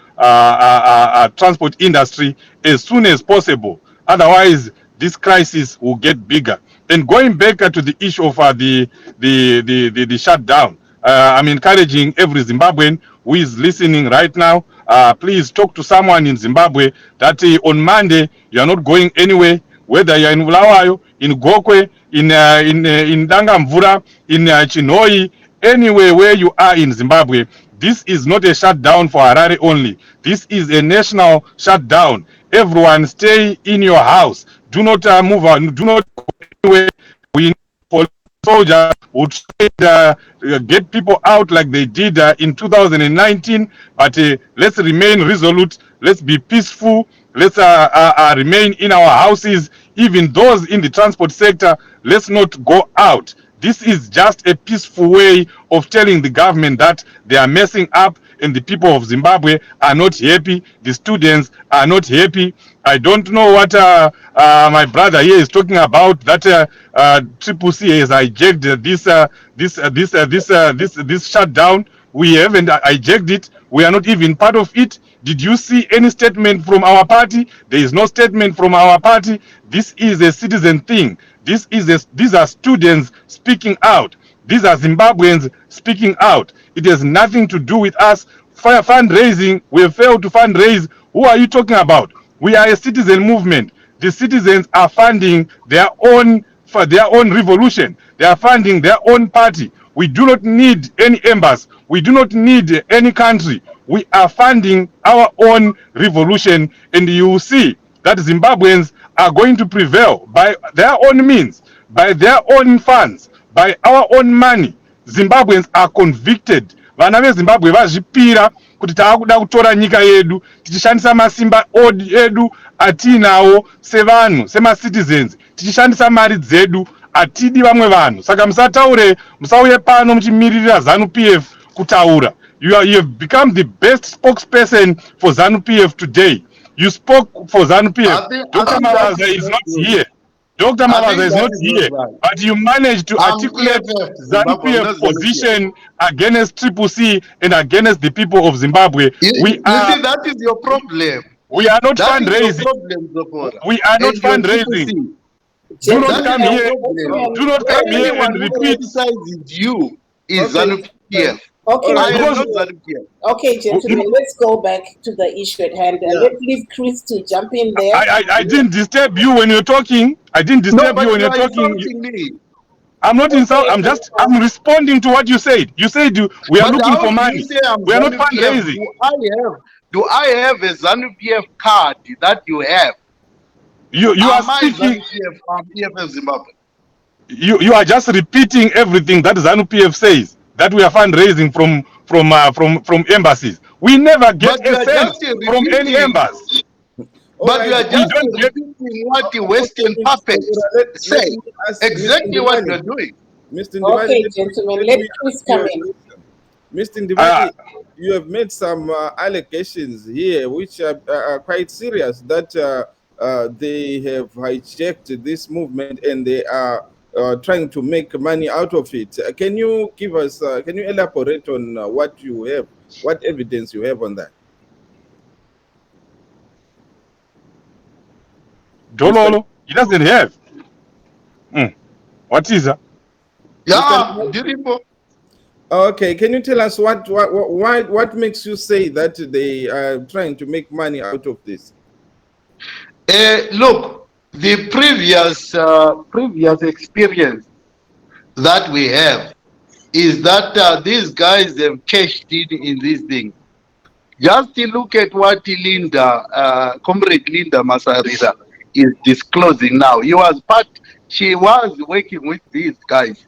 transport industry as soon as possible. Otherwise, this crisis will get bigger. And going back to the issue of the shutdown, I'm encouraging every Zimbabwean who is listening right now, please talk to someone in Zimbabwe that on Monday you are not going anywhere, whether you are in Bulawayo, in Gokwe, in Dangamvura, in Chinoi, anywhere where you are in Zimbabwe. This is not a shutdown for Harare only. This is a national shutdown. Everyone stay in your house. Do not move on. Do not go anywhere. We need police soldiers who try to get people out like they did in 2019. But let's remain resolute. Let's be peaceful. Let's remain in our houses. Even those in the transport sector, let's not go out. This is just a peaceful way of telling the government that they are messing up and the people of Zimbabwe are not happy. The students are not happy. I don't know what my brother here is talking about. That Triple C has hijacked this shutdown. We haven't hijacked it. We are not even part of it. Did you see any statement from our party? There is no statement from our party. This is a citizen thing. These are students speaking out. These are Zimbabweans speaking out. It has nothing to do with us. Fundraising, we have failed to fundraise. Who are you talking about? We are a citizen movement. The citizens are funding their own for their own revolution. They are funding their own party. We do not need any embassy. We do not need any country. We are funding our own revolution, and you will see that Zimbabweans are going to prevail by their own means, by their own funds, by our own money. Zimbabweans are convicted. Vana vezimbabwe vazvipira kuti taakuda kutora nyika yedu tichishandisa masimba edu atiinawo sevanhu semacitizens, tichishandisa mari dzedu. Atidi vamwe vanhu. Saka musauye pano muchimirira ZANU PF kutaura. You have become the best spokesperson for ZANU PF today. You spoke for ZANU PF. Dr. Mabaza is not here. Dr. Mabaza is not here, but you managed to articulate ZANU PF position against Triple C and against the people of Zimbabwe. You see, that is your problem. We are not That is fundraising. your problem, We are not and your fundraising. CPC. Do not That come is here. your problem. Do not come here Anyone and who repeat. criticizes you is Okay. ZANU PF. Okay, I am Because- not ZANU PF. okay, gentlemen, let's go back to the issue at hand. Yeah. Let's leave Chris to jump in there. I didn't disturb you when you're talking. I didn't No, disturb but you when you you're are talking. insulting me. I'm not insulting. I'm responding to what you said. You said we are But looking how for do money. you say I'm We are not ZANU PF? fundraising. Do I have a ZANU PF card that you have? You are Am I speaking. ZANU PF? I'm PF Zimbabwe. You are just repeating everything that ZANU PF says, that we are fundraising from embassies. We never get But you a are cent just from any repeating. embassy. But you are Alright, just don't get- repeating what the Western Okay, puppets let say. me ask Exactly Mr. what Ndivali. you are doing. Mr. Ndivali, Okay, gentlemen, let me Chris ask you come a in. question. Mr. Ndivali, you have made some allegations here which are quite serious, that they have hijacked this movement and they are trying to make money out of it. Can you give us, can you elaborate on what you have, what evidence you have on that? Dololo, he doesn't have. What is that? Yeah, Diripo. Okay, can you tell us what makes you say that they are trying to make money out of this? Look, the previous experience that we have is that these guys have cashed in this thing. Just to look at what Comrade Linda Masarira is disclosing now. She was working with these guys.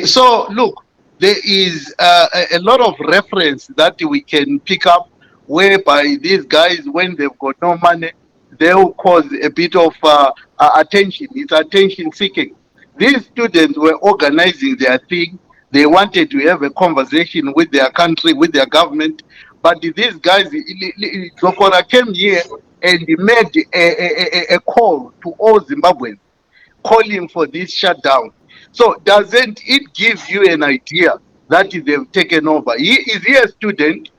So look, there is a lot of reference that we can pick up, whereby these guys, when they've got no money, they'll cause a bit of attention. It's attention seeking. These students were organizing their thing. They wanted to have a conversation with their country, with their government. But these guys, Zokora came here and he made a call to all Zimbabweans, calling for this shutdown. So doesn't it give you an idea that they've taken over? Is he a student?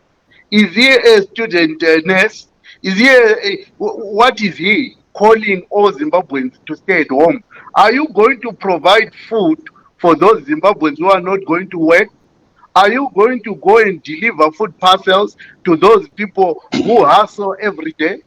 Is he a student nurse? Is he what is he calling all Zimbabweans to stay at home? Are you going to provide food for those Zimbabweans who are not going to work? Are you going to go and deliver food parcels to those people who hustle every day?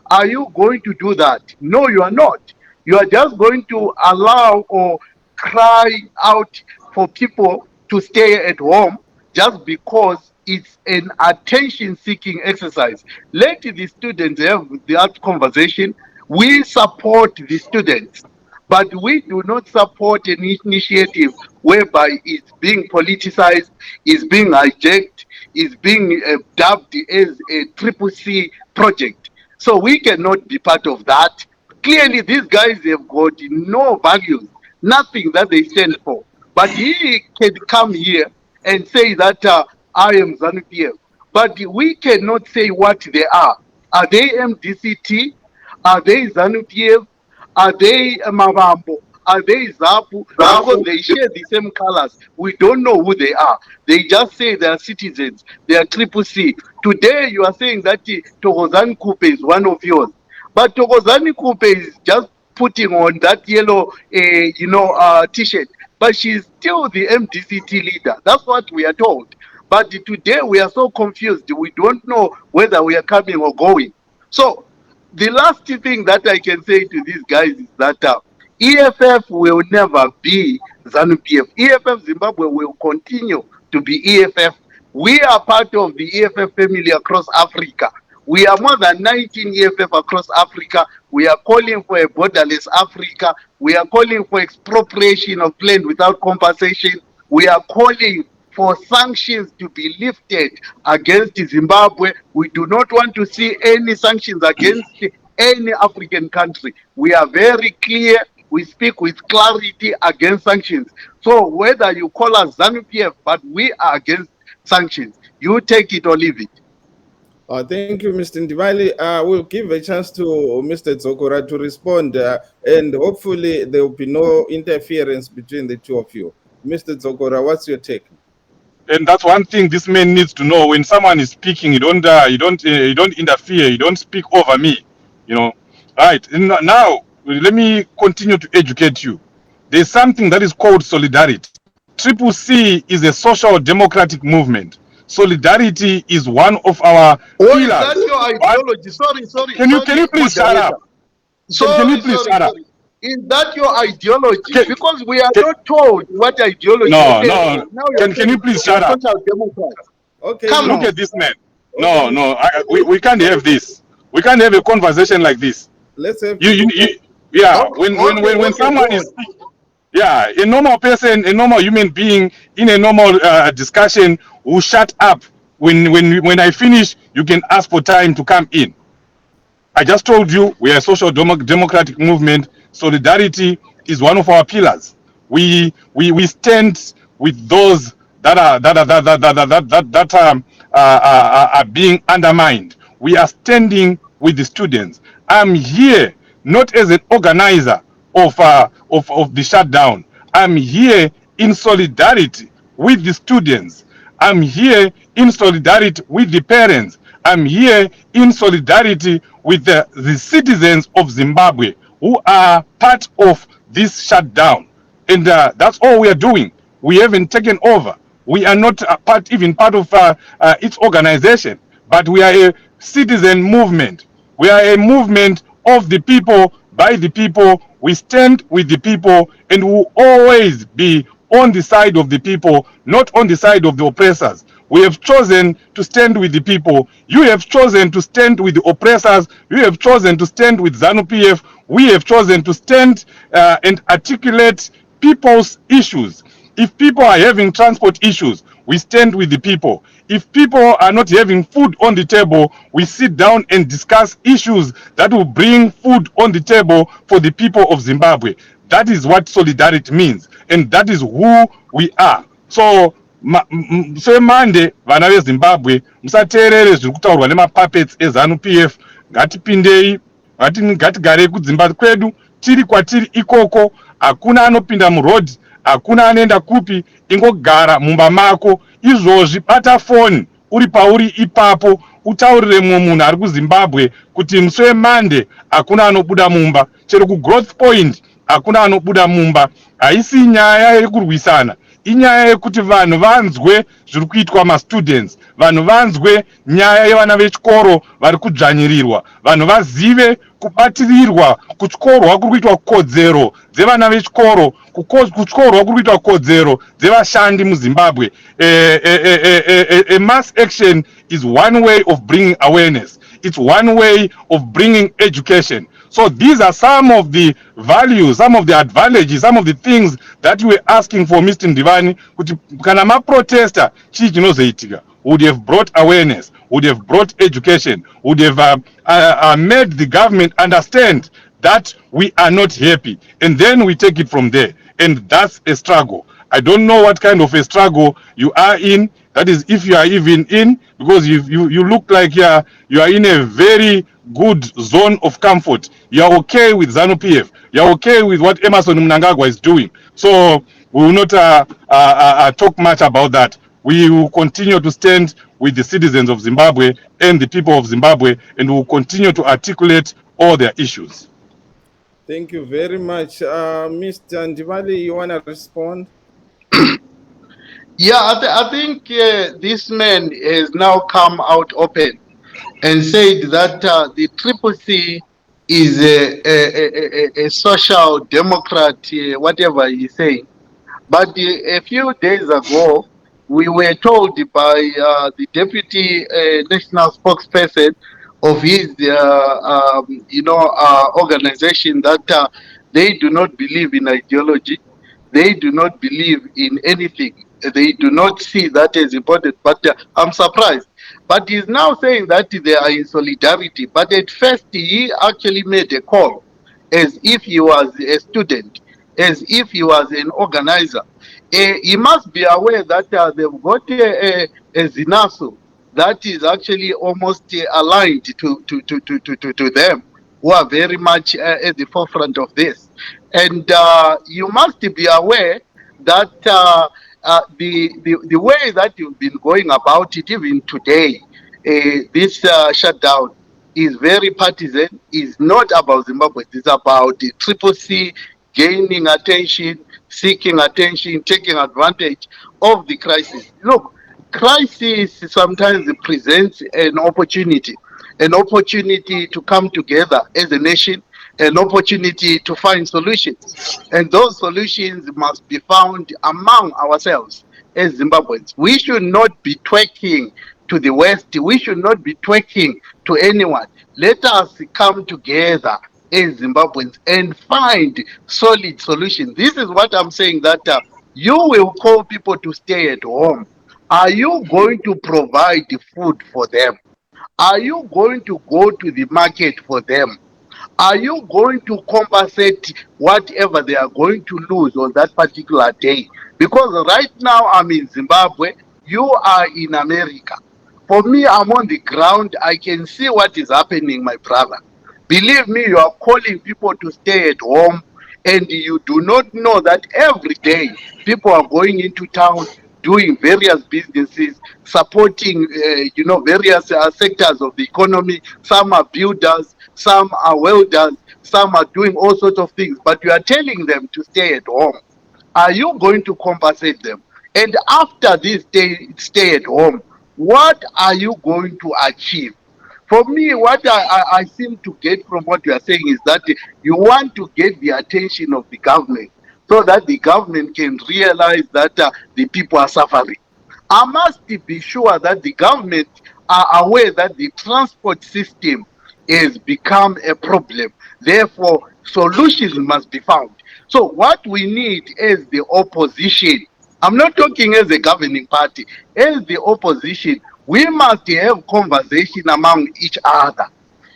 Are you going to do that? No, you are not. You are just going to allow or cry out for people to stay at home just because it's an attention-seeking exercise. Let the students have that conversation. We support the students, but we do not support an initiative whereby it's being politicized, is being hijacked, is being dubbed as a Triple C project. So we cannot be part of that. Clearly, these guys have got no values, nothing that they stand for. But he can come here and say that I am ZANU-PF. But we cannot say what they are. Are they MDCT? Are they ZANU-PF? Are they Mavambo? Are they Zapu? Because they share the same colors. We don't know who they are. They just say they are citizens. They are Triple C. Today you are saying that Togozani Kupe is one of yours. But Togozani Kupe is just putting on that yellow, t-shirt. But she's still the MDCT leader. That's what we are told. But today we are so confused. We don't know whether we are coming or going. So the last thing that I can say to these guys is that EFF will never be ZANU-PF. EFF Zimbabwe will continue to be EFF. We are part of the EFF family across Africa. We are more than 19 EFF across Africa. We are calling for a borderless Africa. We are calling for expropriation of land without compensation. We are calling for sanctions to be lifted against Zimbabwe. We do not want to see any sanctions against any African country. We are very clear. We speak with clarity against sanctions. So whether you call us ZANU-PF, but we are against sanctions. You take it or leave it. Thank you, Mr. Ndivali. We'll give a chance to Mr. Zokora to respond, and hopefully there will be no interference between the two of you. Mr. Zokora, what's your take? And that's one thing this man needs to know. When someone is speaking, you don't interfere. You don't speak over me. You know, right? And now let me continue to educate you. There's something that is called solidarity. Triple C is a social democratic movement. Solidarity is one of our Or pillars. is that your ideology? Sorry. Can you please shut up? Can you please shut up? Is that your ideology? Because we are not told what ideology No, is. no. Can you please shut up? Okay. Look at this man. No. We can't have this. We can't have a conversation like this. Let's have yeah. When someone is speaking, yeah, a normal person, a normal human being in a normal discussion will shut up. When I finish, you can ask for time to come in. I just told you we are a social democratic movement. Solidarity is one of our pillars. We stand with those that are being undermined. We are standing with the students. I'm here not as an organizer of the shutdown. I'm here in solidarity with the students. I'm here in solidarity with the parents. I'm here in solidarity with the citizens of Zimbabwe who are part of this shutdown. And that's all we are doing. We haven't taken over. We are not even part of its organization, but we are a citizen movement. We are a movement of the people, by the people. We stand with the people, and we will always be on the side of the people, not on the side of the oppressors. We have chosen to stand with the people. You have chosen to stand with the oppressors. You have chosen to stand with ZANU-PF. We have chosen to stand and articulate people's issues. If people are having transport issues, we stand with the people. If people are not having food on the table, we sit down and discuss issues that will bring food on the table for the people of Zimbabwe. That is what solidarity means, and that is who we are. So semande vana vezimbabwe musateerere zviri kutaurwa nemapuppets ezanu-pf. Ngatipindei, ngatigarei kudzimba kwedu, tiri kwatiri ikoko. Hakuna anopinda murodhi, hakuna anoenda kupi. Ingogara mumba mako izvozvi. Bata foni uri pauri ipapo, utaurire mumwe munhu ari kuzimbabwe kuti musi wemande hakuna anobuda mumba. Chero kugrowth point hakuna anobuda mumba. Haisi nyaya yekurwisana, inyaya yekuti vanhu vanzwe zviri kuitwa mastudents, vanhu vanzwe nyaya yevana vechikoro vari kudzvanyirirwa, vanhu vazive kubatirirwa kutyorwa kuri kuitwa kodzero dzevana vechikoro, kutyorwa kuri kuitwa kodzero dzevashandi muZimbabwe. A mass action is one way of bringing awareness. It's one way of bringing education. So these are some of the values, some of the advantages, some of the things that you were asking for, Mr. Ndivani. Kuti kana ma-protester chii chinozoitika, would have brought awareness, would have brought education, would have made the government understand that we are not happy. And then we take it from there. And that's a struggle. I don't know what kind of a struggle you are in. That is, if you are even in, because you look like you are in a very good zone of comfort. You are okay with ZANU PF. You are okay with what Emerson Mnangagwa is doing. So we will not talk much about that. We will continue to stand with the citizens of Zimbabwe and the people of Zimbabwe, and we will continue to articulate all their issues. Thank you very much. Mr. Ndivali, you want to respond? Yeah, I think this man has now come out open and said that the Triple C is a social democrat, whatever he's saying. But a few days ago, we were told by the deputy national spokesperson of his, organization that they do not believe in ideology. They do not believe in anything. They do not see that as important. But I'm surprised. But he's now saying that they are in solidarity. But at first, he actually made a call as if he was a student, as if he was an organizer. He must be aware that they've got a Zinaso that is actually almost aligned to them, who are very much at the forefront of this. And you must be aware that the way that you've been going about it, even today, this shutdown is very partisan, is not about Zimbabwe, it's about the Triple C gaining attention, seeking attention, taking advantage of the crisis. Look, crisis sometimes presents an opportunity to come together as a nation, an opportunity to find solutions. And those solutions must be found among ourselves as Zimbabweans. We should not be twerking to the West. We should not be twerking to anyone. Let us come together as Zimbabweans and find solid solutions. This is what I'm saying, that you will call people to stay at home. Are you going to provide food for them? Are you going to go to the market for them? Are you going to compensate whatever they are going to lose on that particular day? Because right now I'm in Zimbabwe, you are in America. For me, I'm on the ground. I can see what is happening, my brother. Believe me, you are calling people to stay at home, and you do not know that every day people are going into town, doing various businesses, supporting, various sectors of the economy. Some are builders, some are welders, some are doing all sorts of things. But you are telling them to stay at home. Are you going to compensate them? And after this stay at home, what are you going to achieve? For me, what I seem to get from what you are saying is that you want to get the attention of the government so that the government can realize that the people are suffering. I must be sure that the government are aware that the transport system has become a problem. Therefore, solutions must be found. So what we need is the opposition. I'm not talking as a governing party. As the opposition, we must have conversation among each other.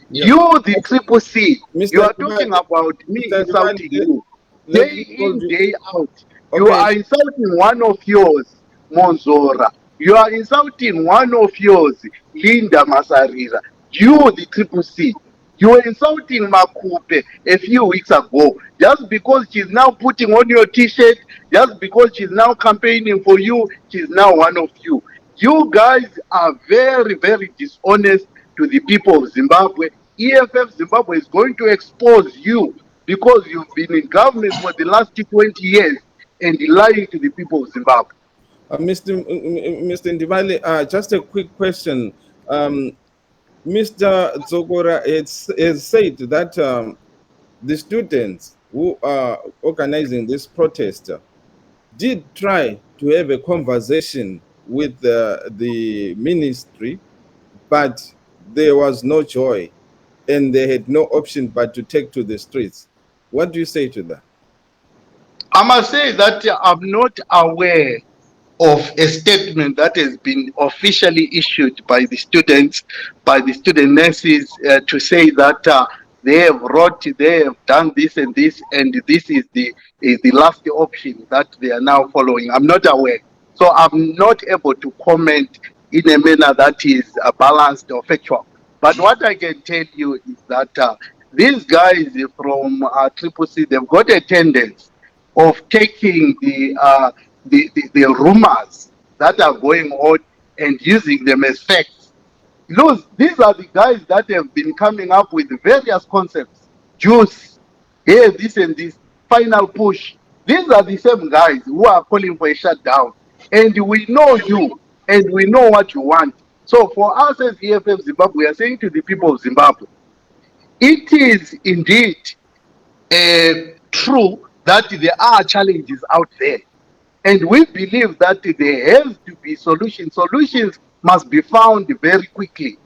Yes. You, the Triple C, you Mr. are talking about me Mr. insulting you. let me Day call in, you. day out. You Okay. are insulting one of yours, Monzora. You are insulting one of yours, Linda Masarira. You, the Triple C. You were insulting Makupe a few weeks ago just because she's now putting on your t-shirt, just because she's now campaigning for you, she's now one of you. You guys are very, very dishonest to the people of Zimbabwe. EFF Zimbabwe is going to expose you because you've been in government for the last 20 years and lying to the people of Zimbabwe. Mr. Ndivali, just a quick question. Mr. Zogora has said that the students who are organizing this protest did try to have a conversation with the ministry, but there was no joy and they had no option but to take to the streets. What do you say to that? I must say that I'm not aware of a statement that has been officially issued by the students, by the student nurses, to say that they have wrote, they have done this and this, and this is the last option that they are now following. I'm not aware. So I'm not able to comment in a manner that is balanced or factual. But what I can tell you is that these guys from Triple C, they've got a tendency of taking the rumors that are going on and using them as facts. These are the guys that have been coming up with various concepts, juice, here, this and this, final push. These are the same guys who are calling for a shutdown. And we know you, and we know what you want. So for us as EFF Zimbabwe, we are saying to the people of Zimbabwe, it is indeed true that there are challenges out there. And we believe that there has to be solutions. Solutions must be found very quickly.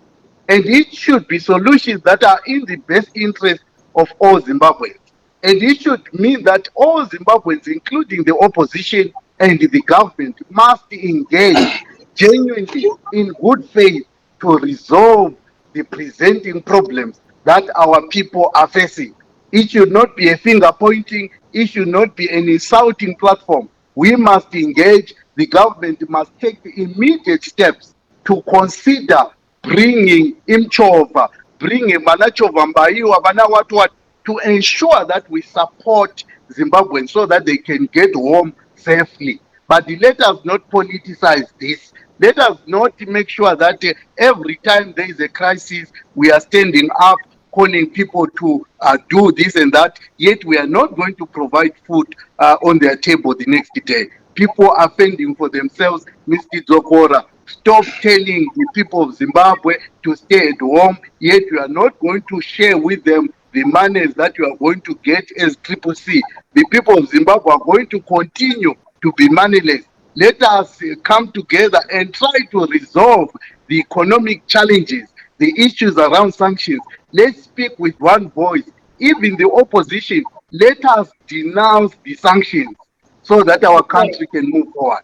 And it should be solutions that are in the best interest of all Zimbabweans. And it should mean that all Zimbabweans, including the opposition and the government, must engage genuinely in good faith to resolve the presenting problems that our people are facing. It should not be a finger pointing, it should not be an insulting platform. We must engage, the government must take immediate steps to consider bringing Imchova, bringing Manachova Mbaiwa, what, to ensure that we support Zimbabweans so that they can get home safely. But let us not politicize this. Let us not make sure that every time there is a crisis, we are standing up calling people to do this and that, yet we are not going to provide food on their table the next day. People are fending for themselves. Mr. Zokora, stop telling the people of Zimbabwe to stay at home, yet you are not going to share with them the monies that you are going to get as Triple C. The people of Zimbabwe are going to continue to be moneyless. Let us come together and try to resolve the economic challenges, the issues around sanctions. Let's speak with one voice. Even the opposition, let us denounce the sanctions so that our country can move forward.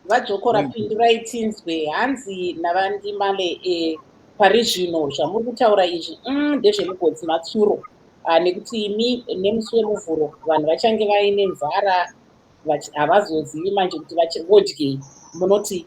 vadzokora pindurai tinzwe hanzi navandimale pari zvino zvamuri kutaura izvi ndezvemugodzi matsuro nekuti imi nemusi wemuvhuro vanhu vachange vaine nzara havazozivi manje kuti vodyei munoti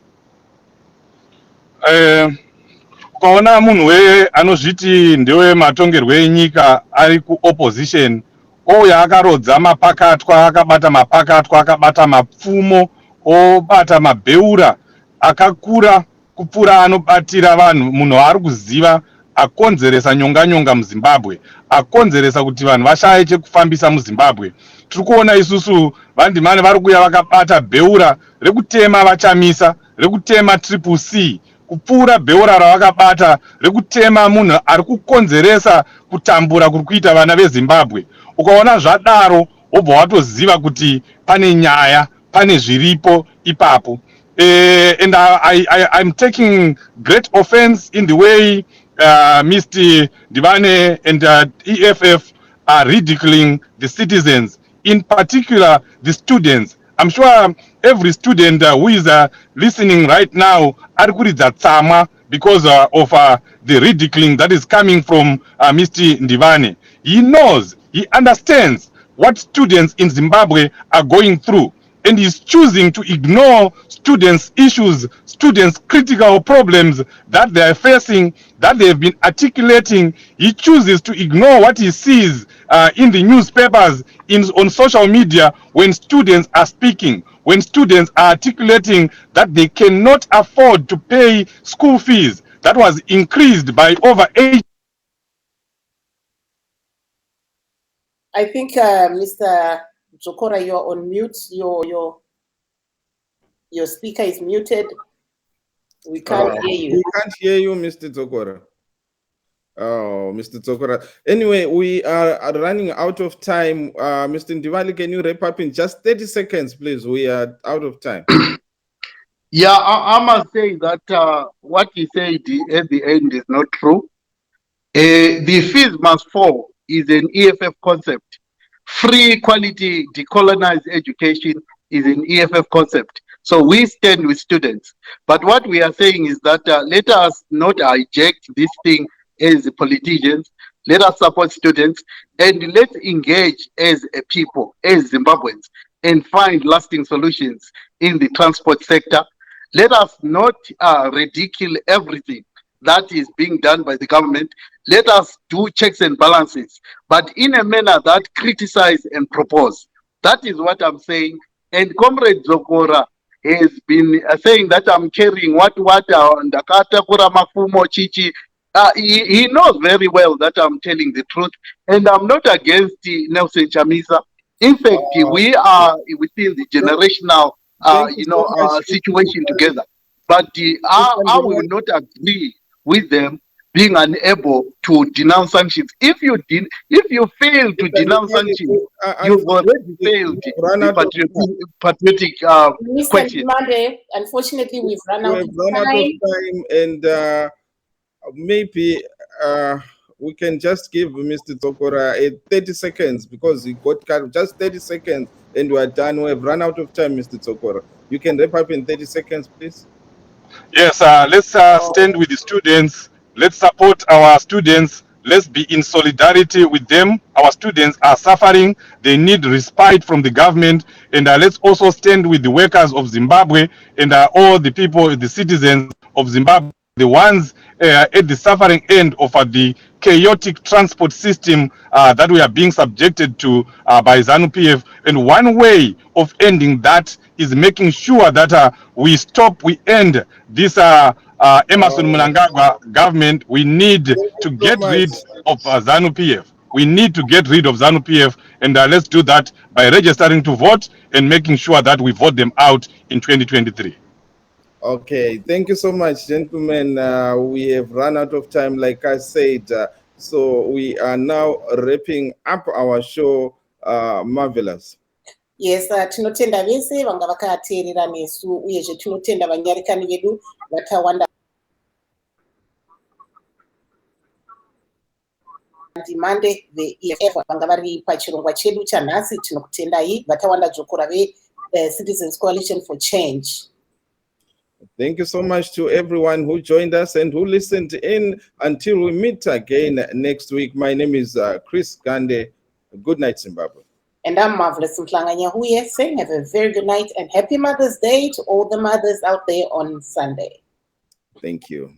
ukaona munhu anozviti ndewe matongerwo enyika ari kuopposition ouya akarodza mapakatwa, akabata mapakatwa, akabata mapfumo, obata mabheura akakura kupfuura anobatira vanhu, munhu ari kuziva, akonzeresa nyonga muZimbabwe, akonzeresa kuti vanhu vashaye chekufambisa muZimbabwe. Tiri kuona isusu vandimane vari kuuya vakabata bheura rekutema vachamisa, rekutema Triple C, kupfuura bheura ravakabata rekutema munhu ari kukonzeresa kutambura kuri kuita vana veZimbabwe. Ukaona zvadaro wobva watoziva kuti pane nyaya, pane zviripo ipapo. And I'm taking great offense in the way Mr. Divane and EFF are ridiculing the citizens, in particular the students. I'm sure every student who is listening right now arikuridza tsama because of the ridiculing that is coming from Mr. Ndivane. He knows, he understands what students in Zimbabwe are going through, and is choosing to ignore students' issues, students' critical problems that they are facing, that they have been articulating. He chooses to ignore what he sees in the newspapers, on social media, when students are speaking, when students are articulating that they cannot afford to pay school fees that was increased by over 8. I think Mr. Zokora, you're on mute. Your speaker is muted. We can't hear you. We can't hear you, Mr. Zokora. Oh, Mr. Zokora. Anyway, we are running out of time. Mr. Ndivali, can you wrap up in just 30 seconds, please? We are out of time. Yeah, I must say that what he said at the end is not true. The fees must fall is an EFF concept. Free, quality, decolonized education is an EFF concept. So we stand with students. But what we are saying is that let us not hijack this thing as politicians. let us support students, and let's engage as a people, as Zimbabweans, and find lasting solutions in the transport sector. Let us not ridicule everything that is being done by the government. Let us do checks and balances, but in a manner that criticize and propose. That is what I'm saying. And Comrade Zokora has been saying that I'm carrying what Ndakata Kura Mafumo Chichi. He knows very well that I'm telling the truth, and I'm not against Nelson Chamisa. In fact, we are within the generational, Thank you so much. situation together. But I will not agree with them being unable to denounce sanctions. If you fail to denounce sanctions, you've already failed Run the out of time. patriotic Mr. question. Monday, unfortunately, we've run out of time. And maybe we can just give Mr. Tsokora 30 seconds because he got just 30 seconds and we are done. We have run out of time, Mr. Tsokora. You can wrap up in 30 seconds, please. Yes, let's stand with the students. Let's support our students. Let's be in solidarity with them. Our students are suffering. They need respite from the government. And let's also stand with the workers of Zimbabwe and all the people, the citizens of Zimbabwe, the ones at the suffering end of the chaotic transport system that we are being subjected to by ZANU-PF. And one way of ending that is making sure that we end this Emerson Mnangagwa government. We need Thank you to so get much. rid of ZANU-PF. We need to get rid of ZANU-PF, and let's do that by registering to vote and making sure that we vote them out in 2023. Okay, thank you so much, gentlemen. We have run out of time, like I said. So we are now wrapping up our show. Marvelous. Yes, tinotenda vese vanga vakateerera nesu uyezve tinotenda vanyarekani vedu vakawanda Monday veEFF vanga vari pachirongwa chedu chanhasi. Tinokutendai vakawanda dzokora Citizens Coalition for Change. Thank you so much to everyone who joined us and who listened in. Until we meet again next week, my name is Chris Gande. Good night, Zimbabwe. And I'm Marvelous Mhlanga-Nyahuye saying have a very good night and happy Mother's Day to all the mothers out there on Sunday. Thank you.